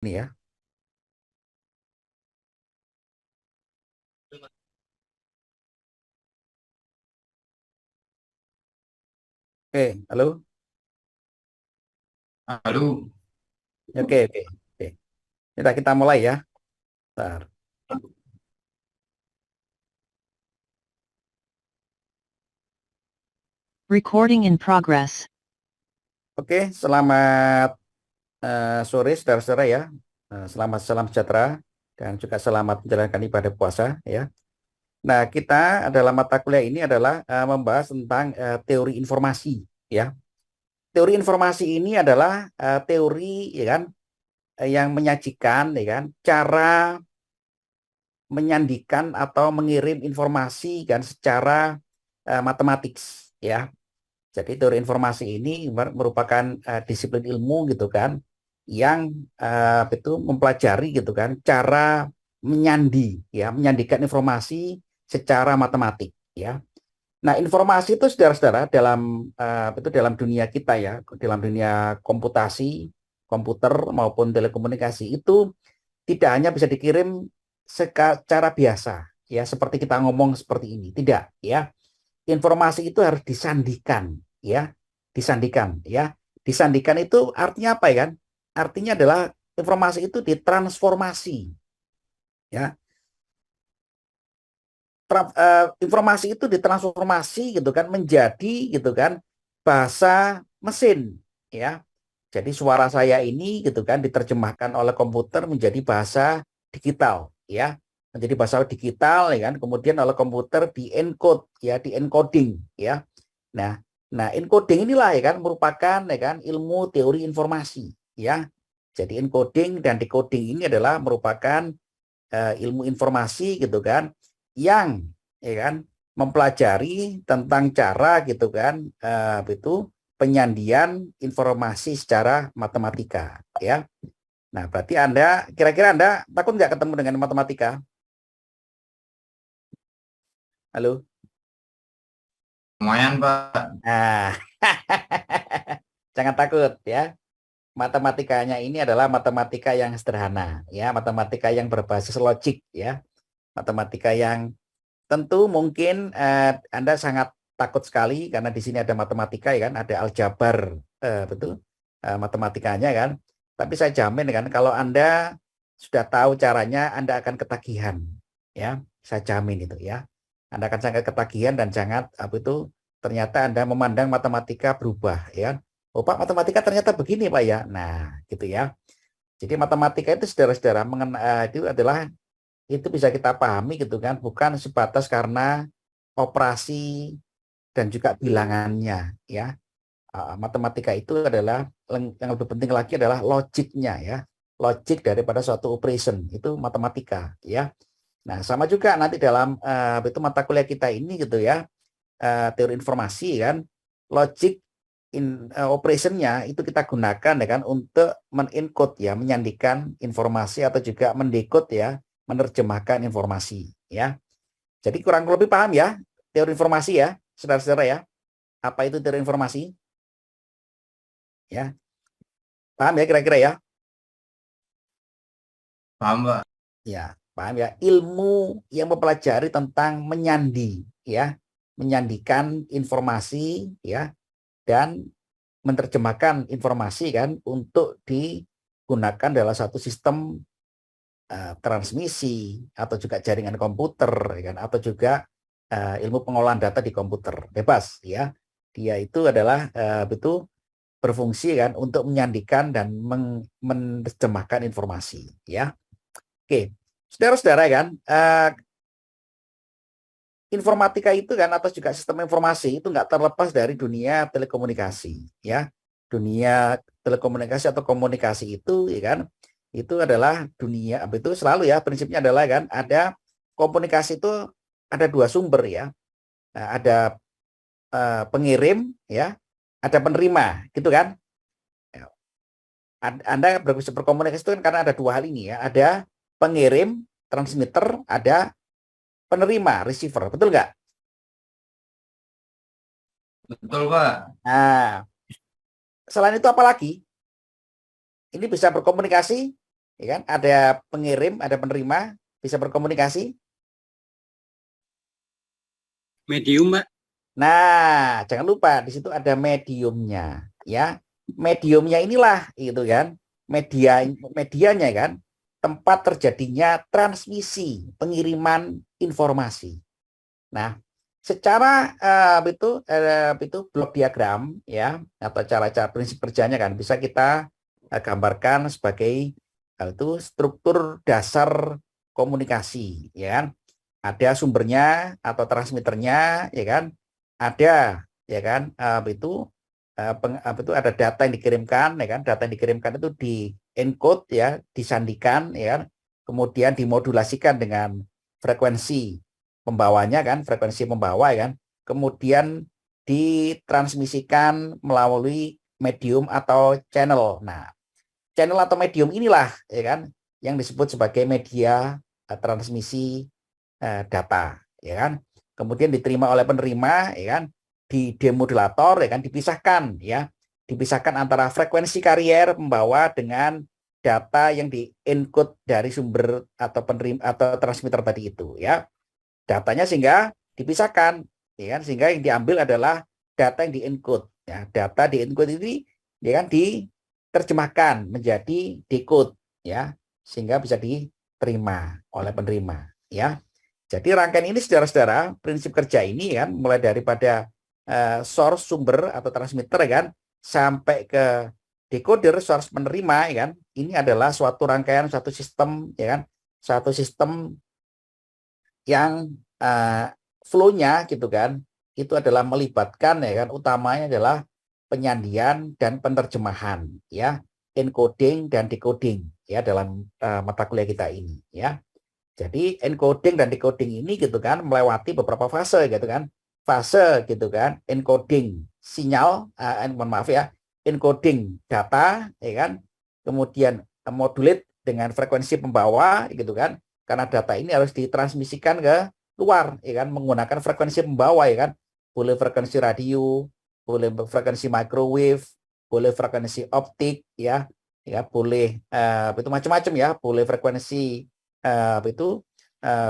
Ini ya. Oke, halo. Halo, Oke, oke, oke. Kita mulai ya. Bentar. Recording in progress. Oke, selamat sore saudara-saudara ya. Selamat salam sejahtera dan juga selamat menjalankan ibadah puasa ya. Nah, kita adalah mata kuliah ini adalah membahas tentang teori informasi ya. Teori informasi ini adalah teori ya kan yang menyajikan ya kan cara menyandikan atau mengirim informasi kan secara matematik ya. Jadi teori informasi ini merupakan disiplin ilmu gitu kan yang itu mempelajari gitu kan cara menyandi ya, menyandikan informasi secara matematik ya. Nah, informasi itu saudara-saudara dalam itu dalam dunia kita ya, dalam dunia komputasi, komputer maupun telekomunikasi itu tidak hanya bisa dikirim secara biasa ya, seperti kita ngomong seperti ini, tidak ya. Informasi itu harus disandikan ya, disandikan ya. Disandikan itu artinya apa ya kan? Artinya adalah informasi itu ditransformasi ya. Informasi itu ditransformasi gitu kan menjadi gitu kan bahasa mesin ya. Jadi suara saya ini gitu kan diterjemahkan oleh komputer menjadi bahasa digital ya. Menjadi bahasa digital ya kan, kemudian oleh komputer di encode ya, di encoding ya. Nah, encoding inilah ya kan merupakan ya kan ilmu teori informasi ya. Jadi encoding dan decoding ini adalah merupakan ilmu informasi gitu kan yang ya kan mempelajari tentang cara gitu kan itu penyandian informasi secara matematika ya. Nah, berarti Anda kira-kira Anda takut nggak ketemu dengan matematika? Halo? lumayan Pak. Nah, jangan takut ya. Matematikanya ini adalah matematika yang sederhana ya, matematika yang berbasis logik ya. Matematika yang tentu mungkin Anda sangat takut sekali karena di sini ada matematika ya kan, ada aljabar betul matematikanya kan. Tapi saya jamin kan kalau Anda sudah tahu caranya, Anda akan ketagihan ya. Saya jamin itu ya. Anda akan sangat ketagihan dan sangat apa itu ternyata Anda memandang matematika berubah ya. Oh Pak, matematika ternyata begini Pak ya. Nah, gitu ya. Jadi matematika itu saudara-saudara itu adalah itu bisa kita pahami gitu kan, bukan sebatas karena operasi dan juga bilangannya ya. Matematika itu adalah yang lebih penting lagi adalah logiknya ya, logik daripada suatu operation itu matematika ya. Nah, sama juga nanti dalam itu mata kuliah kita ini gitu ya, teori informasi kan, logic operationnya itu kita gunakan ya kan untuk menencode ya, menyandikan informasi atau juga mendekode ya, menerjemahkan informasi ya. Jadi kurang lebih paham ya teori informasi ya, saudara-saudara ya. Apa itu teori informasi? Ya, paham ya kira-kira ya? Paham Pak. Ya, paham ya. Ilmu yang mempelajari tentang menyandi ya, menyandikan informasi ya dan menerjemahkan informasi kan untuk digunakan dalam satu sistem transmisi atau juga jaringan komputer ya kan, atau juga ilmu pengolahan data di komputer bebas ya. Dia itu adalah itu berfungsi kan untuk menyandikan dan menerjemahkan informasi ya. Oke, saudara-saudara kan informatika itu kan atau juga sistem informasi itu nggak terlepas dari dunia telekomunikasi ya. Dunia telekomunikasi atau komunikasi itu ya kan itu adalah dunia itu selalu ya, prinsipnya adalah kan ada komunikasi itu ada dua sumber ya. Nah, ada pengirim ya, ada penerima gitu kan. Anda bisa berkomunikasi itu kan karena ada dua hal ini ya, ada pengirim transmitter, ada penerima receiver, betul nggak? Betul Pak. Nah, selain itu apa lagi? Ini bisa berkomunikasi ya kan? Ada pengirim, ada penerima, bisa berkomunikasi. Medium, Pak. Nah, jangan lupa di situ ada mediumnya, ya. Mediumnya inilah itu kan, medianya kan, tempat terjadinya transmisi, pengiriman informasi. Nah, secara itu blok diagram ya, atau cara-cara prinsip kerjanya kan bisa kita gambarkan sebagai itu struktur dasar komunikasi, ya kan? Ada sumbernya atau transmitternya, ya kan? Ada, ya kan? Itu ada data yang dikirimkan, ya kan? Data yang dikirimkan itu di encode ya, disandikan, ya kan? Kemudian dimodulasikan dengan frekuensi pembawanya kan, frekuensi pembawa ya kan. Kemudian ditransmisikan melalui medium atau channel. Nah, channel atau medium inilah ya kan yang disebut sebagai media transmisi data, ya kan. Kemudian diterima oleh penerima, ya kan, di demodulator, ya kan, dipisahkan antara frekuensi karier pembawa dengan data yang di-encode dari sumber atau penerima atau transmitter tadi itu, ya. Datanya sehingga dipisahkan, ya kan, sehingga yang diambil adalah data yang di-encode, ya. Data di-encode ini, ya kan, diterjemahkan menjadi decode, ya, sehingga bisa diterima oleh penerima, ya. Jadi rangkaian ini saudara-saudara, prinsip kerja ini kan mulai daripada source sumber atau transmitter kan sampai ke decoder source penerima ya kan. Ini adalah suatu rangkaian satu sistem ya kan. Satu sistem yang flow-nya gitu kan. Itu adalah melibatkan ya kan, utamanya adalah penyandian dan penerjemahan ya, encoding dan decoding ya dalam mata kuliah kita ini ya. Jadi encoding dan decoding ini gitu kan melewati beberapa fase gitu kan. Fase gitu kan, encoding sinyal, mohon maaf ya, encoding data ya kan. Kemudian modulate dengan frekuensi pembawa gitu kan. Karena data ini harus ditransmisikan ke luar ya kan menggunakan frekuensi pembawa ya kan. Boleh frekuensi radio, boleh frekuensi microwave, boleh frekuensi optik ya. Ya, boleh itu macam-macam ya, boleh frekuensi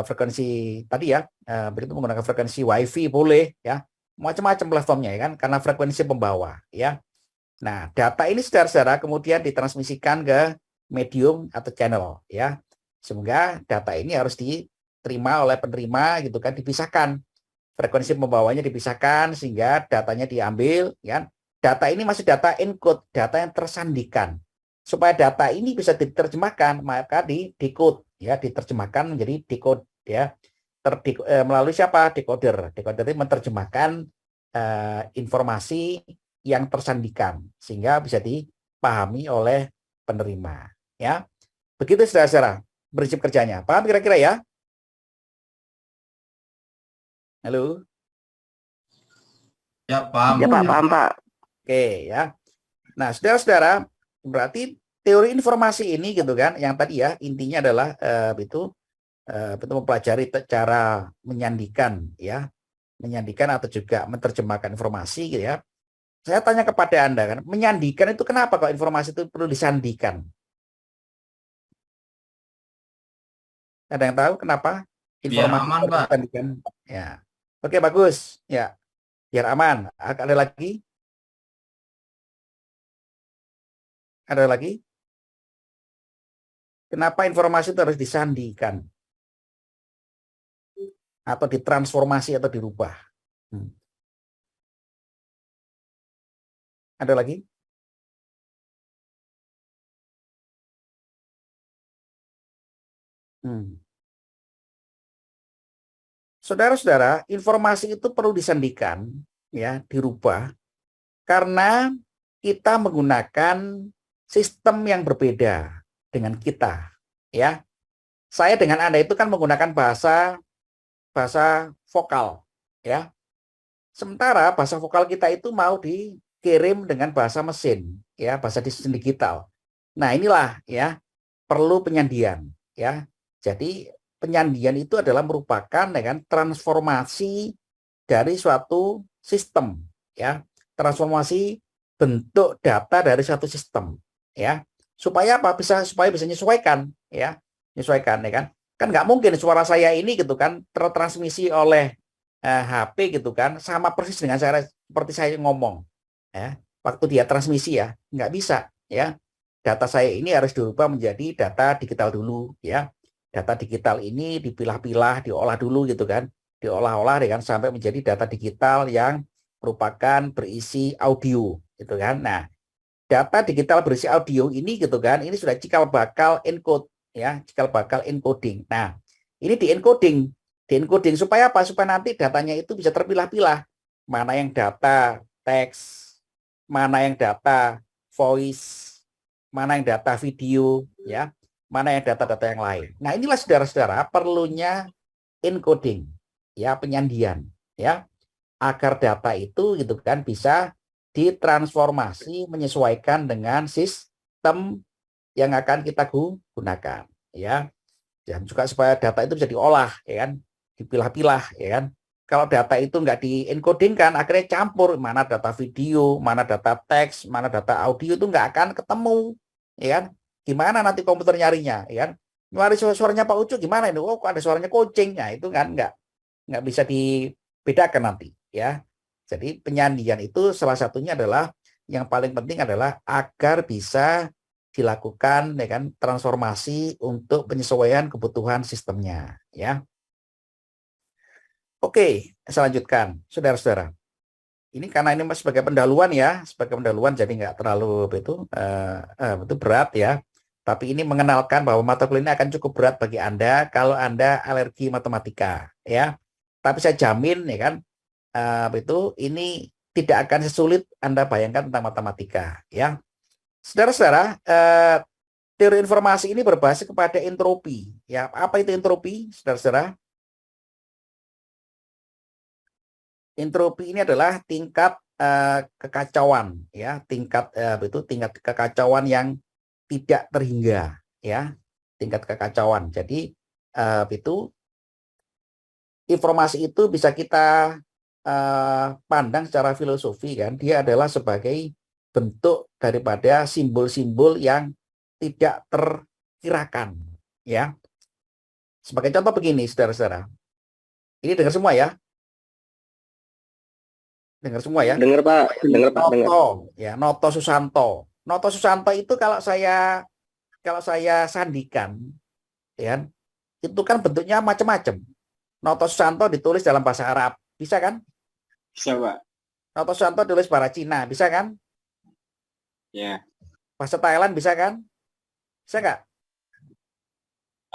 frekuensi tadi ya, begitu menggunakan frekuensi wifi boleh ya, macam-macam platformnya ya kan, karena frekuensi pembawa ya. Nah, data ini saudara-saudara kemudian ditransmisikan ke medium atau channel ya, sehingga data ini harus diterima oleh penerima gitu kan, dipisahkan frekuensi pembawanya dipisahkan sehingga datanya diambil ya. Data ini masih data encode, data yang tersandikan. Supaya data ini bisa diterjemahkan, maka di decode ya, diterjemahkan menjadi decode ya. Melalui siapa? Decoder. Decoder ini menerjemahkan informasi yang tersandikan sehingga bisa dipahami oleh penerima ya. Begitu saudara-saudara prinsip kerjanya. Paham kira-kira ya? Halo? Ya, paham. Ya Pak, paham Pak. Oke ya. Nah, saudara-saudara, berarti teori informasi ini gitu kan, yang tadi ya intinya adalah itu mempelajari cara menyandikan ya, menyandikan atau juga menerjemahkan informasi gitu ya. Saya tanya kepada Anda kan, menyandikan itu kenapa kalau informasi itu perlu disandikan? Ada yang tahu kenapa Biar informasi aman, perlu Pak. disandikan? Ya. Oke, bagus. Ya. Biar aman. Ada lagi? Ada lagi? Kenapa informasi itu harus disandikan? Atau ditransformasi atau dirubah? Ada lagi? Saudara-saudara, informasi itu perlu disandikan, ya, dirubah, karena kita menggunakan sistem yang berbeda dengan kita, ya. Saya dengan Anda itu kan menggunakan bahasa vokal, ya. Sementara bahasa vokal kita itu mau dikirim dengan bahasa mesin, ya, bahasa digital. Nah, inilah ya, perlu penyandian, ya. Jadi penyandian itu adalah merupakan ya kan, transformasi dari suatu sistem, ya, transformasi bentuk data dari suatu sistem, ya. Supaya apa? Supaya bisa menyesuaikan, ya. Menyesuaikan, ya kan? Kan nggak mungkin suara saya ini gitu kan tertransmisi oleh HP gitu kan sama persis dengan cara seperti saya ngomong, ya. Waktu dia transmisi ya, nggak bisa, ya. Data saya ini harus dirubah menjadi data digital dulu, ya. Data digital ini dipilah-pilah, diolah dulu gitu kan, diolah-olah dengan sampai menjadi data digital yang merupakan berisi audio, gitu kan. Nah, data digital berisi audio ini gitu kan, ini sudah cikal bakal encode, ya, cikal bakal encoding. Nah, ini di encoding supaya apa? Supaya nanti datanya itu bisa terpilah-pilah, mana yang data teks, mana yang data voice, mana yang data video, ya, mana yang data-data yang lain. Nah, inilah saudara-saudara perlunya encoding, ya, penyandian, ya, agar data itu gitu kan bisa ditransformasi menyesuaikan dengan sistem yang akan kita gunakan, ya. Dan juga supaya data itu bisa diolah, ya kan, dipilah-pilah, ya kan. Kalau data itu nggak di-encoding kan akhirnya campur, mana data video, mana data teks, mana data audio, itu nggak akan ketemu, ya kan. Gimana nanti komputer nyarinya, ya kan. Nyari suaranya Pak Ucu gimana ini? Oh, kok ada suaranya kucing. Nah, itu kan nggak bisa dibedakan nanti, ya. Jadi penyandian itu salah satunya adalah yang paling penting adalah agar bisa dilakukan, ya kan, transformasi untuk penyesuaian kebutuhan sistemnya, ya. Oke, saya lanjutkan, saudara-saudara. Ini karena ini sebagai pendahuluan ya, sebagai pendahuluan jadi nggak terlalu itu berat ya. Tapi ini mengenalkan bahwa mata kuliah ini akan cukup berat bagi Anda kalau Anda alergi matematika, ya. Tapi saya jamin, ya kan, ini tidak akan sesulit Anda bayangkan tentang matematika, ya. Saudara-saudara, teori informasi ini berbasis kepada entropi, ya. Apa itu entropi, saudara-saudara? Entropi ini adalah tingkat kekacauan, ya, tingkat kekacauan yang tidak terhingga, ya, tingkat kekacauan. Jadi itu informasi itu bisa kita pandang secara filosofi kan, dia adalah sebagai bentuk daripada simbol-simbol yang tidak terkirakan, ya. Sebagai contoh begini, saudara-saudara. Ini dengar semua ya? Dengar semua ya? Dengar Pak, dengar Pak, dengar. Noto, ya, Noto Susanto. Noto Susanto itu kalau saya sandikan, ya, itu kan bentuknya macam-macam. Noto Susanto ditulis dalam bahasa Arab, bisa kan? Bisa, Pak. Noto Susanto ditulis bahasa Cina, bisa kan? Ya. Bahasa Thailand bisa kan? Bisa nggak?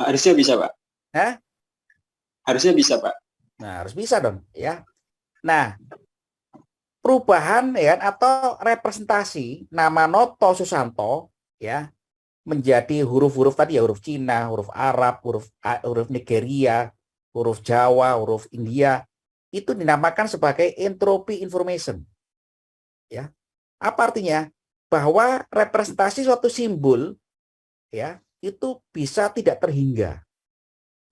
Harusnya bisa, Pak. Hah? Harusnya bisa, Pak. Nah, harus bisa dong, ya. Nah, perubahan ya atau representasi nama Noto Susanto, ya, menjadi huruf-huruf tadi ya, huruf Cina, huruf Arab, huruf Nigeria, huruf Jawa, huruf India, itu dinamakan sebagai entropy information. Ya. Apa artinya? Bahwa representasi suatu simbol, ya, itu bisa tidak terhingga.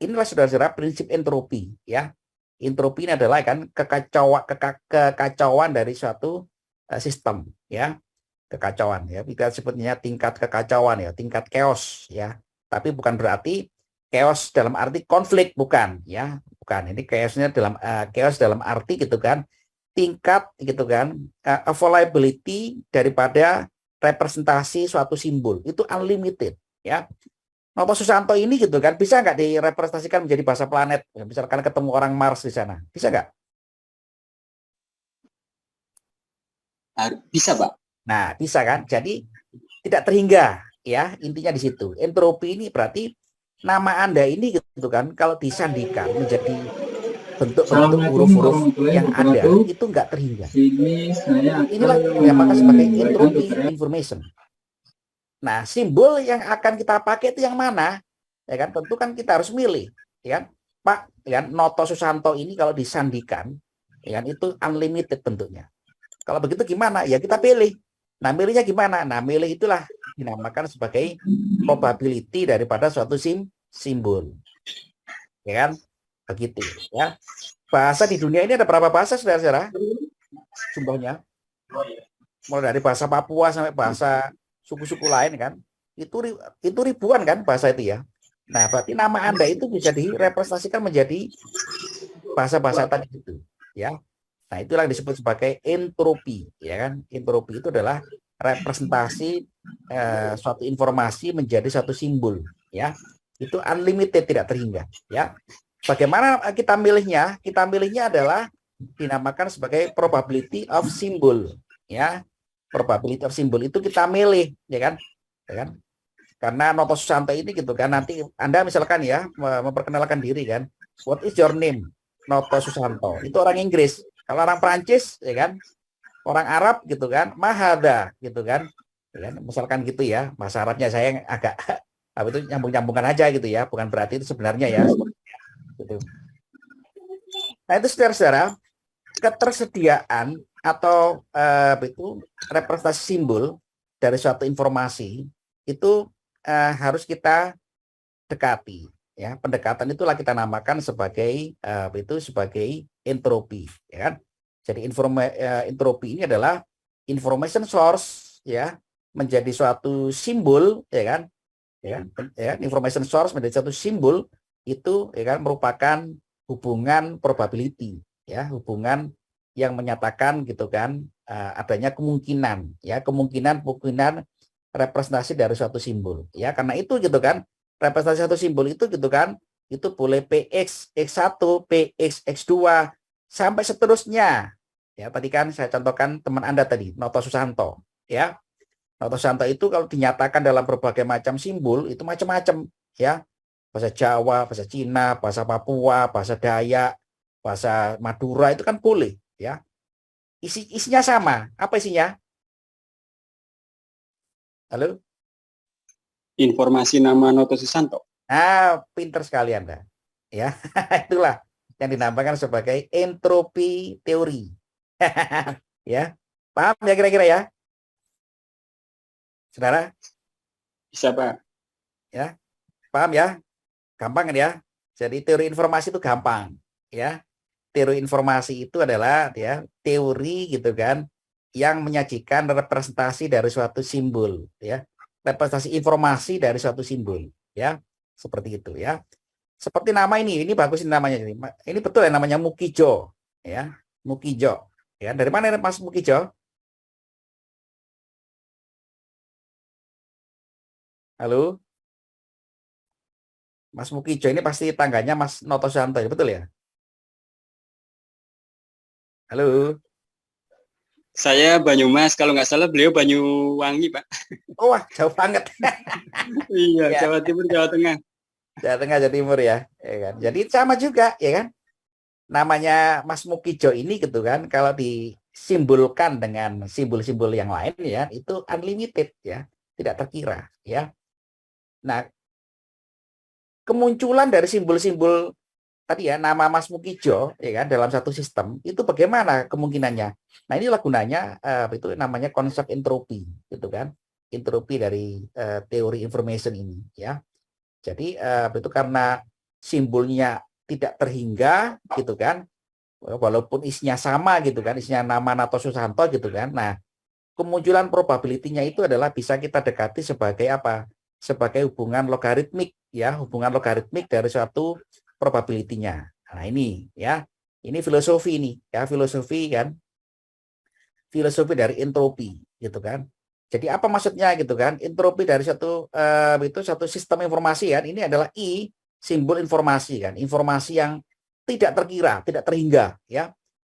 Inilah saudara-saudara prinsip entropi, ya. Entropi ini adalah kan kekacauan dari suatu sistem, ya. Kekacauan, ya. Kita sebutnya tingkat kekacauan, ya, tingkat chaos, ya. Tapi bukan berarti chaos dalam arti konflik, bukan, ya. Bukan. Ini chaosnya chaos dalam arti gitu kan, tingkat gitu kan, availability daripada representasi suatu simbol itu unlimited, ya. Noto Susanto ini gitu kan bisa nggak direpresentasikan menjadi bahasa planet, misalkan ketemu orang Mars di sana, bisa nggak? Bisa, Pak. Nah, bisa kan, jadi tidak terhingga, ya, intinya di situ. Entropi ini berarti nama Anda ini gitu kan kalau disandikan menjadi bentuk-bentuk huruf-huruf yang ada itu nggak terhingga. Inilah dinamakan sebagai entropy information. Nah, simbol yang akan kita pakai itu yang mana? Ya kan, tentu kan kita harus milih, ya kan? Pak, ya kan, Noto Susanto ini kalau disandikan, ya kan, itu unlimited bentuknya. Kalau begitu gimana? Ya kita pilih. Nah, milihnya gimana? Nah, milih itulah dinamakan sebagai probability daripada suatu simbol. Ya kan? Begitu, ya. Bahasa di dunia ini ada berapa bahasa, saudara-saudara? Jumlahnya. Mulai dari bahasa Papua sampai bahasa suku-suku lain kan. itu ribuan kan bahasa itu ya. Nah, berarti nama Anda itu bisa direpresentasikan menjadi bahasa-bahasa tadi itu, ya. Nah, itulah yang disebut sebagai entropi, ya kan? Entropi itu adalah representasi suatu informasi menjadi satu simbol, ya. Itu unlimited, tidak terhingga, ya. Bagaimana kita milihnya? Kita milihnya adalah dinamakan sebagai probability of symbol, ya. Probability of symbol itu kita milih, ya kan? Ya kan? Karena Noto Susanto ini gitu kan, nanti Anda misalkan ya memperkenalkan diri kan, what is your name? Noto Susanto. Itu orang Inggris. Kalau orang Perancis ya kan, orang Arab gitu kan, Mahada gitu kan. Ya kan? Misalkan gitu ya, bahasa Arabnya saya agak apa itu nyambung-nyambungkan aja gitu ya, bukan berarti itu sebenarnya ya. Gitu. Nah, itu saudara-saudara, ketersediaan atau itu representasi simbol dari suatu informasi itu harus kita dekati, ya. Pendekatan itulah kita namakan sebagai itu sebagai entropi, ya kan. Jadi entropi ini adalah information source, ya, menjadi suatu simbol, ya kan, ya, information source menjadi satu simbol itu, ya kan, merupakan hubungan probability, ya, hubungan yang menyatakan gitu kan adanya kemungkinan, ya, kemungkinan representasi dari suatu simbol, ya. Karena itu gitu kan, representasi satu simbol itu gitu kan, itu boleh PX, X1, PX, X2 sampai seterusnya. Ya, tadi kan saya contohkan teman Anda tadi, Noto Susanto, ya. Noto Susanto itu kalau dinyatakan dalam berbagai macam simbol itu macam-macam, ya. Bahasa Jawa, bahasa Cina, bahasa Papua, bahasa Dayak, bahasa Madura itu kan boleh, ya. Isinya sama. Apa isinya? Halo? Informasi nama Noto Susanto. Nah, pinter sekali Anda. Ya, itulah yang dinamakan sebagai entropi teori. Ya, paham ya kira-kira ya? Saudara? Bisa, Pak. Ya, paham ya? Gampang kan ya? Jadi teori informasi itu gampang, ya. Teori informasi itu adalah ya teori gitu kan yang menyajikan representasi dari suatu simbol, ya. Representasi informasi dari suatu simbol, ya. Seperti itu ya. Seperti nama ini bagus ini namanya. Ini betul ya namanya Mukijo, ya. Mukijo. Ya, dari mana Mas Mukijo? Halo? Mas Mukijo ini pasti tangganya Mas Noto Susanto, ya, betul ya? Halo? Saya Banyumas, kalau nggak salah beliau Banyuwangi, Pak. Oh, wah, jauh banget. Iya, Ya. Jawa Timur, Jawa Tengah. Jawa Tengah, Jawa Timur ya, ya kan? Jadi sama juga, ya kan? Namanya Mas Mukijo ini gitu kan, kalau disimbolkan dengan simbol-simbol yang lain ya, itu unlimited ya, tidak terkira ya. Nah, kemunculan dari simbol-simbol tadi ya, nama Mas Mukijo ya kan dalam satu sistem itu bagaimana kemungkinannya? Nah, inilah gunanya itu namanya konsep entropi gitu kan. Entropi dari teori information ini ya. Jadi itu karena simbolnya tidak terhingga gitu kan, walaupun isinya sama gitu kan, isinya nama Noto Susanto gitu kan. Nah, kemunculan probability-nya itu adalah bisa kita dekati sebagai apa? Sebagai hubungan logaritmik ya, hubungan logaritmik dari suatu probability-nya. Nah, ini ya. Ini filosofi ini ya, filosofi kan. Filosofi dari entropi gitu kan. Jadi apa maksudnya gitu kan? Entropi dari satu itu satu sistem informasi kan. Ini adalah I, simbol informasi kan. Informasi yang tidak terkira, tidak terhingga ya.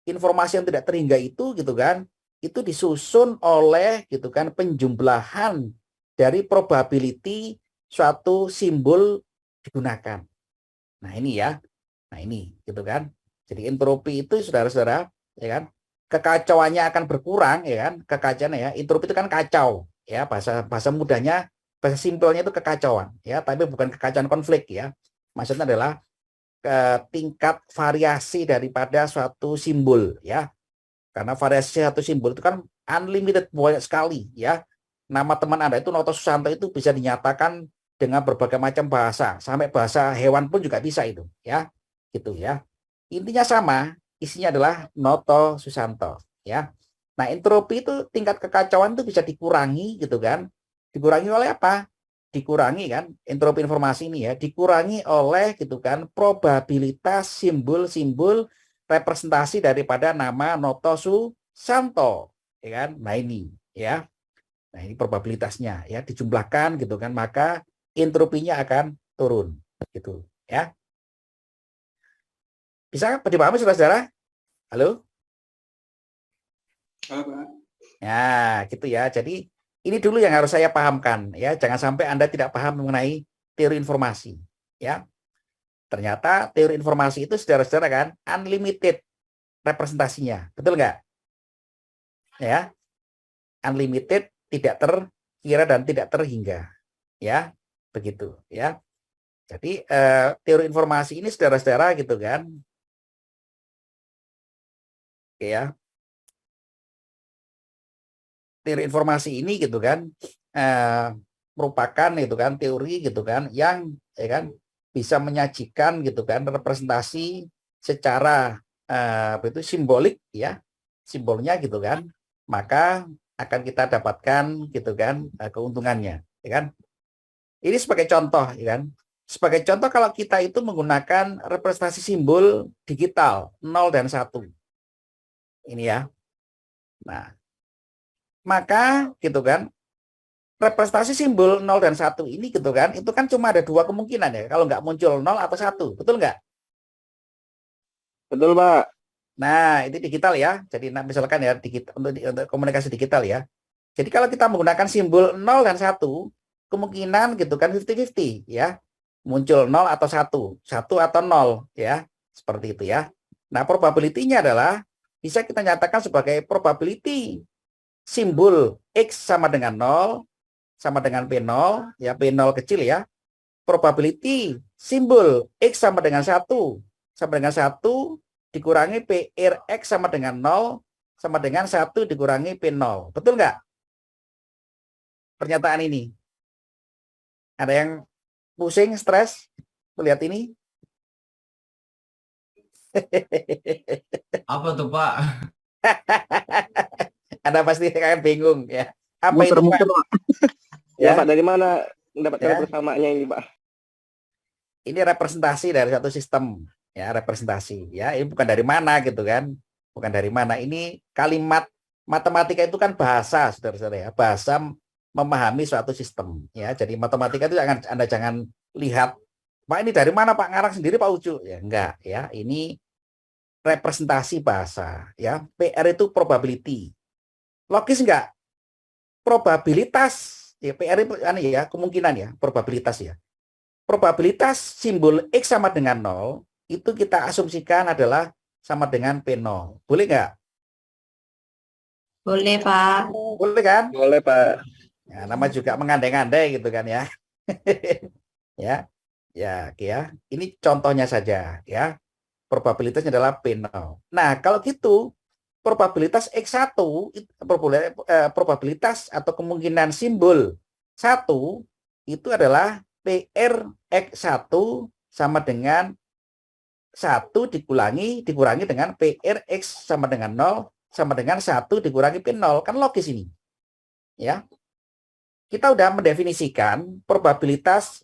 Informasi yang tidak terhingga itu gitu kan, itu disusun oleh gitu kan penjumlahan dari probability suatu simbol digunakan. Nah, ini ya. Nah, ini gitu kan. Jadi entropi itu saudara-saudara ya kan, kekacauannya akan berkurang ya kan, kekacauan ya. Entropi itu kan kacau ya, bahasa mudahnya, bahasa simpelnya itu kekacauan ya, tapi bukan kekacauan konflik ya. Maksudnya adalah tingkat variasi daripada suatu simbol ya. Karena variasi satu simbol itu kan unlimited, banyak sekali ya. Nama teman Anda itu Noto Susanto itu bisa dinyatakan dengan berbagai macam bahasa, sampai bahasa hewan pun juga bisa itu ya. Gitu ya. Intinya sama, isinya adalah Noto Susanto ya. Nah, entropi itu tingkat kekacauan itu bisa dikurangi gitu kan. Dikurangi oleh apa? dikurangi kan, entropi informasi ini ya, dikurangi oleh gitu kan probabilitas simbol-simbol representasi daripada nama Noto Susanto, ya kan? Nah ini ya. Nah, ini probabilitasnya ya dijumlahkan gitu kan, maka entropinya akan turun gitu ya. Bisa dipahami saudara-saudara? Halo? Pak. Ya, gitu ya. Jadi ini dulu yang harus saya pahamkan ya. Jangan sampai Anda tidak paham mengenai teori informasi ya. Ternyata teori informasi itu saudara-saudara kan unlimited representasinya. Betul nggak? Ya. Unlimited, tidak terkira dan tidak terhingga. Ya, begitu ya. Jadi teori informasi ini saudara-saudara gitu kan. Oke ya. Teori informasi ini gitu kan merupakan itu kan teori gitu kan yang ya kan bisa menyajikan gitu kan representasi secara itu simbolik ya, simbolnya gitu kan, maka akan kita dapatkan gitu kan keuntungannya ya kan. Ini sebagai contoh ya kan, sebagai contoh kalau kita itu menggunakan representasi simbol digital 0 dan 1 ini ya. Nah, maka gitu kan representasi simbol 0 dan 1 ini gitu kan, itu kan cuma ada dua kemungkinan ya, kalau nggak muncul 0 atau 1, betul nggak? Betul, Pak. Nah, itu digital ya. Jadi misalkan ya untuk komunikasi digital ya. Jadi kalau kita menggunakan simbol 0 dan 1, kemungkinan gitu kan 50-50 ya. Muncul 0 atau 1, 1 atau 0 ya. Seperti itu ya. Nah, probability-nya adalah bisa kita nyatakan sebagai probability simbol X sama dengan 0 sama dengan P0 ya, P0 kecil ya. Probability simbol X sama dengan 1 sama dengan 1 dikurangi PRX sama dengan 0 sama dengan 1 dikurangi P0. Betul nggak pernyataan ini? Ada yang pusing, stres melihat ini? Apa tuh Pak? Anda pasti akan bingung ya. Apa itu Pak? Muter-muter, Pak. Ya, Ya. Pak, dari mana mendapatkan Ya. persamaannya ini, Pak? Ini representasi dari satu sistem ya, representasi ya. Ini bukan dari mana gitu kan. Bukan dari mana. Ini kalimat matematika itu kan bahasa, saudara-saudara ya. Bahasa memahami suatu sistem ya. Jadi matematika itu Anda jangan lihat, Pak ini dari mana Pak, ngarang sendiri Pak Ucu. Ya enggak ya. Ini representasi bahasa ya. PR itu probability. Logis enggak? Probabilitas ya, PR itu ya, kemungkinan ya, probabilitas ya. Probabilitas simbol X sama dengan 0 itu kita asumsikan adalah sama dengan P0. Boleh nggak? Boleh, Pak. Boleh kan? Boleh, Pak. Ya, nama juga mengandai-andai gitu kan ya. Ya. Ya, ya. Ini contohnya saja ya. Probabilitasnya adalah P0. Nah, kalau gitu probabilitas X1 probabilitas atau kemungkinan simbol 1 itu adalah PR X1 sama dengan 1 dikurangi dengan PR X sama dengan 0 sama dengan 1 dikurangi P0. Kan logis ini. Ya. Kita udah mendefinisikan probabilitas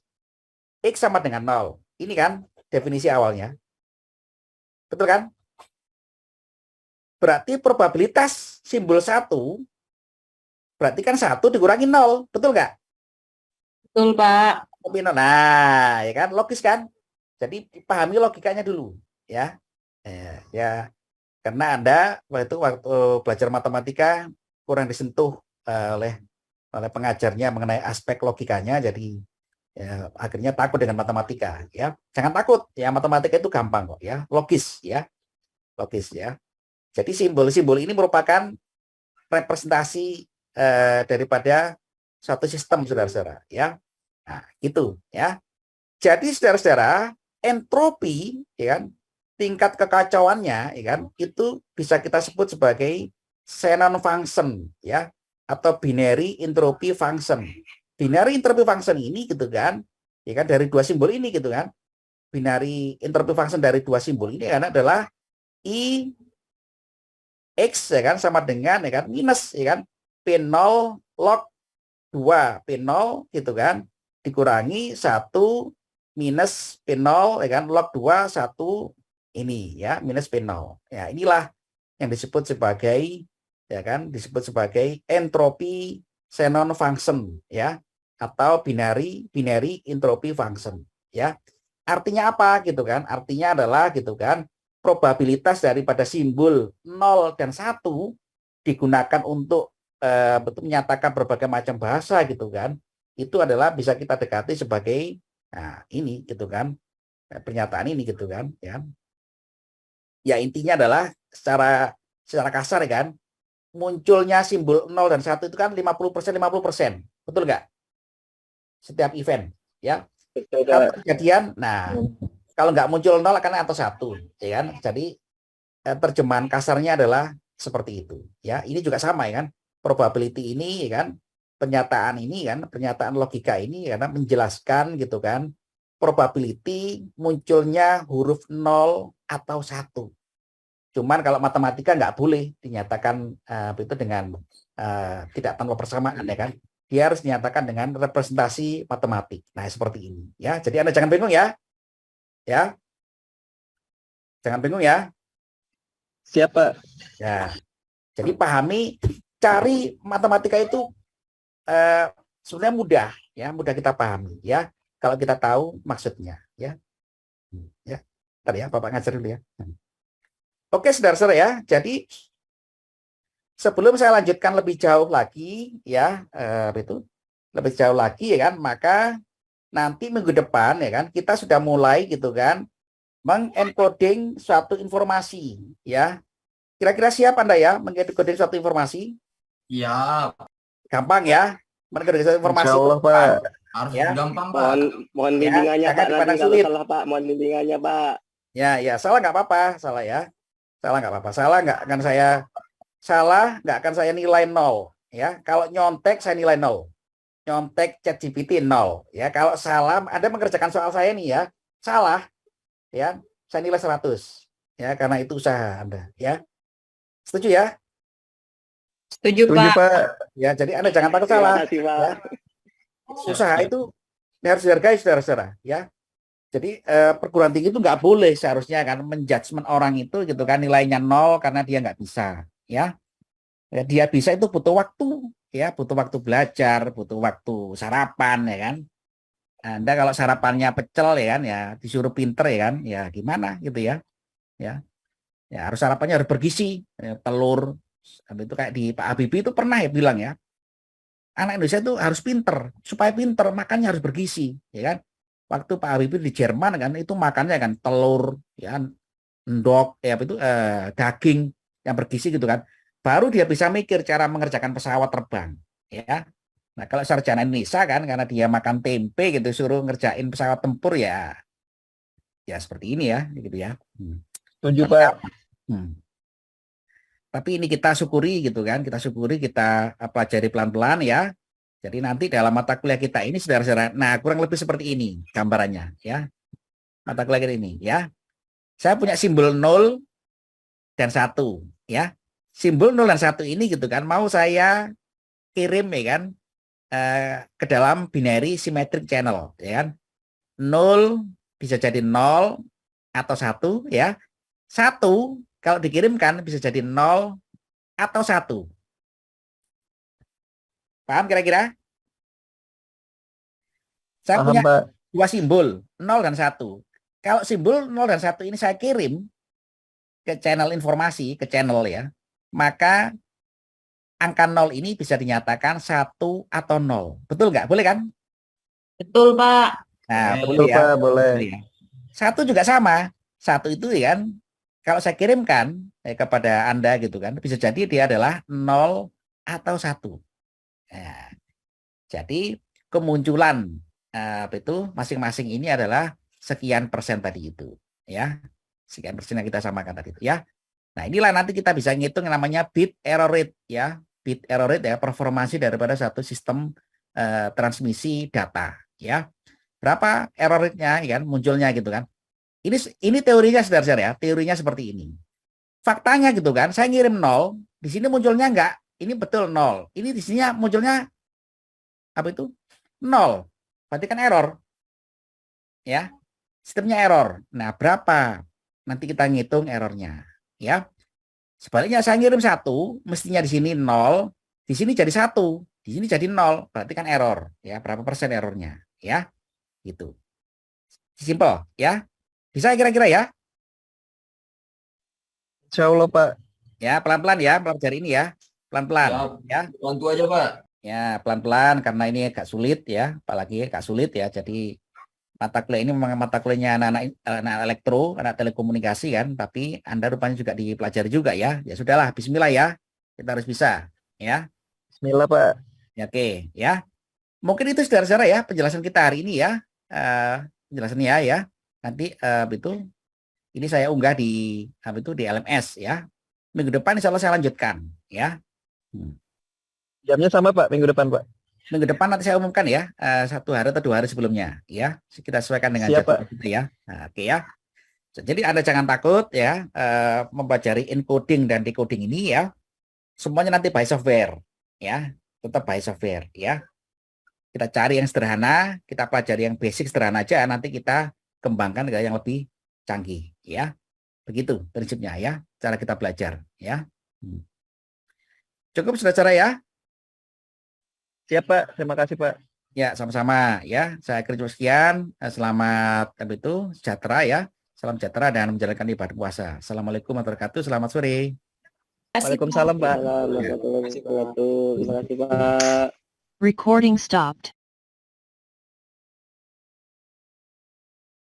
X sama dengan 0. Ini kan definisi awalnya. Betul kan? Berarti probabilitas simbol 1 berarti kan 1 dikurangi 0. Betul nggak? Betul, Pak. Nah, ya kan logis kan? Jadi pahami logikanya dulu, ya. Ya, karena Anda waktu belajar matematika kurang disentuh oleh pengajarnya mengenai aspek logikanya, jadi ya, akhirnya takut dengan matematika, ya. Jangan takut, ya matematika itu gampang kok, ya, logis, ya, logis, ya. Jadi simbol-simbol ini merupakan representasi daripada suatu sistem, saudara-saudara, ya. Nah, gitu, ya. Jadi saudara-saudara, entropi, ya kan, tingkat kekacauannya, ya kan, itu bisa kita sebut sebagai Shannon function, ya, atau binary entropy function. Binary entropy function ini, gitu kan, ya kan, dari dua simbol ini, gitu kan, binary entropy function dari dua simbol ini kan adalah I X, ya kan, sama dengan, ya kan, minus, ya kan, P0 log 2, P0, gitu kan, dikurangi 1 minus P0 ya kan, log 2 1 ini ya, minus P0. Ya, inilah yang disebut sebagai ya kan, disebut sebagai entropi Shannon function ya, atau binary entropy function ya. Artinya apa gitu kan? Artinya adalah gitu kan, probabilitas daripada simbol 0 dan 1 digunakan untuk betul menyatakan berbagai macam bahasa gitu kan. Itu adalah bisa kita dekati sebagai ini gitu kan. Pernyataan ini gitu kan ya. Ya intinya adalah secara kasar ya kan, munculnya simbol 0 dan 1 itu kan 50% 50%. Betul nggak? Setiap event ya. Betul, Kalau Pak. kejadian, nah kalau nggak muncul 0 akan atau 1 ya kan. Jadi terjemahan kasarnya adalah seperti itu ya. Ini juga sama ya kan. Probability ini ya kan, pernyataan ini kan, pernyataan logika ini karena menjelaskan gitu kan, probability munculnya huruf 0 atau 1. Cuman kalau matematika nggak boleh dinyatakan itu dengan tidak tanpa persamaan ya kan. Dia harus dinyatakan dengan representasi matematik. Nah, seperti ini ya. Jadi Anda jangan bingung ya. Ya. Jangan bingung ya. Siapa? Ya. Jadi pahami, cari matematika itu sebenarnya mudah ya, mudah kita pahami ya. Kalau kita tahu maksudnya ya. Ya. Tadi ya Bapak ngajar dulu ya. Oke, saudara-saudara ya. Jadi sebelum saya lanjutkan lebih jauh lagi ya, itu lebih jauh lagi ya kan, maka nanti minggu depan ya kan kita sudah mulai gitu kan mengencoding suatu informasi ya. Kira-kira siap Anda ya mengencoding suatu informasi? Iya, Gampang ya. Mengencoding suatu informasi. Insya Allah, Pak. harus Ya. gampang, Pak. Mohon Ya, bimbingannya, jangan Pak. Nanti dipandang kalau sulit. salah, Pak. Mohon bimbingannya, Pak. Ya, salah nggak apa-apa, salah ya. Salah nggak apa-apa. Salah nggak akan saya nilai 0 ya. Kalau nyontek saya nilai 0. Nyontek ChatGPT 0 ya. Kalau salah, Anda mengerjakan soal saya nih ya. Salah ya, saya nilai 100 ya, karena itu usaha Anda ya. Setuju ya? Setuju, Setuju, Pak. Pak. Ya, jadi Anda jangan takut Terima salah. kasih, Pak. Ya. Usaha itu harus dihargai saudara-saudara ya. Jadi perguruan tinggi itu nggak boleh seharusnya kan menjudgment orang itu gitu kan nilainya 0 karena dia nggak bisa ya. Ya, dia bisa itu butuh waktu ya, butuh waktu belajar, butuh waktu sarapan ya kan. Anda kalau sarapannya pecel ya kan ya, disuruh pinter ya kan, ya gimana gitu ya. Ya. Ya harus sarapannya harus bergizi, ya, telur. Itu kayak di Pak Habibie itu pernah ya bilang ya. Anak Indonesia itu harus pinter, supaya pinter makannya harus bergizi, ya kan. Waktu Pak Habibie di Jerman kan itu makannya kan telur, ya kan, endok, daging yang bergizi gitu kan. Baru dia bisa mikir cara mengerjakan pesawat terbang, ya. Nah kalau sarjana Indonesia kan karena dia makan tempe gitu suruh ngerjain pesawat tempur ya seperti ini ya, gitu ya. Setuju, Pak. Tapi ini kita syukuri gitu kan, kita pelajari pelan-pelan ya. Jadi nanti dalam mata kuliah kita ini saudara-saudara, nah kurang lebih seperti ini gambarannya ya. Mata kuliah kita ini ya. Saya punya simbol 0 dan 1 ya. Simbol 0 dan 1 ini gitu kan mau saya kirim ya kan ke dalam binary symmetric channel ya kan. 0 bisa jadi 0 atau 1 ya. 1 kalau dikirimkan bisa jadi 0 atau 1. Paham kira-kira? Saya Paham, punya Pak. dua simbol, 0 dan 1. Kalau simbol 0 dan 1 ini saya kirim ke channel informasi, ke channel ya, maka angka 0 ini bisa dinyatakan 1 atau 0. Betul nggak? Boleh kan? Betul, Pak. Nah, Betul, boleh ya. Pak. Boleh. Boleh ya. 1 juga sama. 1 itu ya kan, kalau saya kirimkan kepada Anda gitu kan, bisa jadi dia adalah 0 atau 1. Nah, jadi kemunculan itu masing-masing ini adalah sekian persen tadi itu ya, sekian persen yang kita samakan tadi itu ya. Nah inilah nanti kita bisa ngitung yang namanya bit error rate ya, bit error rate ya, performansi daripada satu sistem transmisi data ya. Berapa error rate-nya ya kan munculnya gitu kan. Ini teorinya saudara-saudara ya, teorinya seperti ini. Faktanya gitu kan, saya ngirim 0, di sini munculnya enggak, ini betul 0. Ini di sini munculnya apa itu? 0. berarti kan error. Ya. Sistemnya error. Nah, berapa? Nanti kita ngitung errornya, ya. Sebaliknya saya ngirim 1, mestinya di sini 0, di sini jadi 1, di sini jadi 0, berarti kan error, ya. Berapa persen errornya, ya? Gitu. Simple, ya. Bisa kira-kira ya? Insya Allah, Pak. Ya, pelan-pelan ya, pelajari ini ya. Pelan-pelan, ya. Bantu aja, Pak. Ya, pelan-pelan karena ini agak sulit ya, apalagi agak sulit ya. Jadi mata kuliah ini memang mata kuliahnya anak elektro, anak telekomunikasi kan, tapi Anda rupanya juga dipelajari juga ya. Ya sudahlah, bismillah ya. Kita harus bisa, ya. Bismillah, Pak. Ya, oke, ya. Mungkin itu saudara-saudara ya penjelasan kita hari ini ya. Penjelasannya ya. Nanti itu ini saya unggah di di LMS ya. Minggu depan insya Allah saya lanjutkan ya. Jamnya sama, Pak, minggu depan, Pak. Minggu depan nanti saya umumkan ya, 1 hari atau 2 hari sebelumnya ya. Kita sesuaikan dengan Siap, jadwal kita ya. Nah, oke ya. Jadi Anda jangan takut ya mempelajari encoding dan decoding ini ya. Semuanya nanti by software ya. Tetap by software ya. Kita cari yang sederhana, kita pelajari yang basic sederhana aja, nanti kita kembangkan ke yang lebih canggih ya. Begitu prinsipnya ya, cara kita belajar ya. Cukup saudara ya. Siap, Pak. Terima kasih, Pak. Ya, sama-sama ya. Saya akhiri cukup sekian. Selamat sejahtera ya. Salam sejahtera dan menjalankan ibadah puasa. Assalamualaikum warahmatullahi wabarakatuh. Selamat sore. Waalaikumsalam, Pak. Terima kasih, Pak. Terima kasih, Pak. Recording stopped.